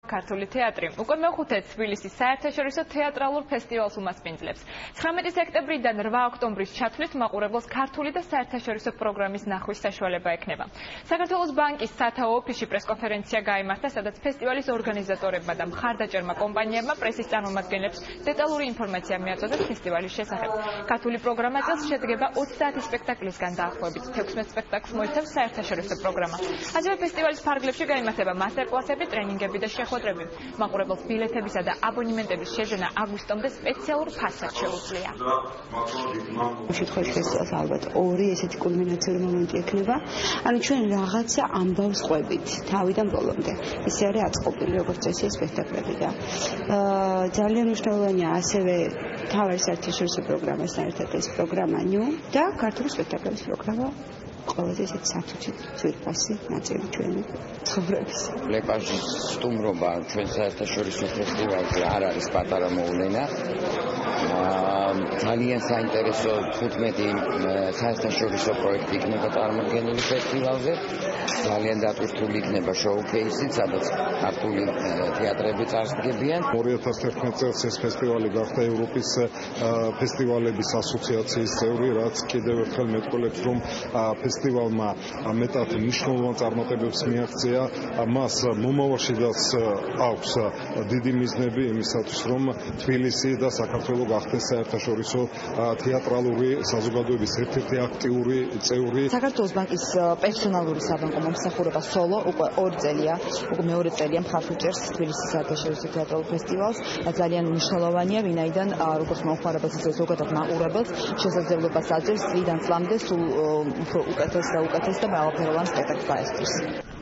ქართული თეატრი უკვე მეხუთე თბილისის საერთაშორისო თეატრალურ ფესტივალს უმასპინძლებს. 19 სექტემბრიდან 8 ოქტომბრის ჩათვლით მაყურებელს ქართული და საერთაშორისო პროგრამის ნახვის საშუალება ექნება. საქართველოს ბანკის სათაო ოფისში პრესკონფერენცია გაიმართა, სადაც ფესტივალის ორგანიზატორებმა და მხარდაჭერმა კომპანიებმა პრესის წარმომადგენლებს დეტალური ინფორმაცია მიაწოდათ ფესტივალის შესახებ. ქართული პროგრამა წელს შედგება 30 სპექტაკლისგან დაახლოებით 16 სპექტაკლს მოიცავს საერთაშორისო პროგრამა. ასევე ფესტივალის ფარგლებში გაიმართება მასტერკლასები, ტრენინგები და შეხვედრები. მაყურებელს ბილეთებისა და აბონემენტების შეძენა აგვისტომდე სპეციალურ ფასად შეუძლია. შემთხვევაში ფესტივალს ალბათ ორი ესეთი კულმინაციური მომენტი ექნება. ანუ ჩვენ რაღაცა ამბავს ყვებით თავიდან ბოლომდე. ისე არის აწყობილი როგორც წესი სპექტაკლები და ძალიან მნიშვნელოვანია ასევე თავის საერთაშორისო პროგრამასთან ერთად ეს პროგრამა ნიუ და ქართული სპექტაკლების პროგრამა. ყველაზე ესეთი სათუთით ძვირფასი ნაწილი ჩვენი ცხოვრების. ლეპაჟის სტუმრობა ჩვენ საერთაშორისო ფესტივალზე არ არის პატარა მოვლენა. ძალიან საინტერესო 15 საერთაშორისო პროექტი იქნება წარმოდგენილი ფესტივალზე. ძალიან დატვირთული იქნება შოუ-ქეისი, სადაც ქართული თეატრები წარსდგებიან. 2011 წელს ეს ფესტივალი გახდა ევროპის ფესტივალების ასოციაციის წევრი, რაც კიდევ ერთხელ მეტყველებს, რომ ფესტივალმა მეტად მნიშვნელოვან წარმატებებს მიაღწია. მას მომავალშიც აქვს დიდი მიზნები იმისათვის, რომ თბილისი და საქართველო გახდეს საერთაშორისო თეატრალური საზოგადოების ერთ-ერთი აქტიური წევრი. საქართველოს ბანკის პერსონალური საბანკო მომსახურება სოლო უკვე 2 წელია, უკვე მეორე წელია მხარს უჭერს თბილისის საერთაშორისო თეატრალურ ფესტივალს. ძალიან მნიშვნელოვანია, ვინაიდან როგორც მომხმარებელს, ისე ზოგადად მაყურებელს შესაძლებლობას აძლევს წლიდან წლამდე სულ უფრო უკეთეს და მრავალფეროვან სპექტაკლს გაესწროს.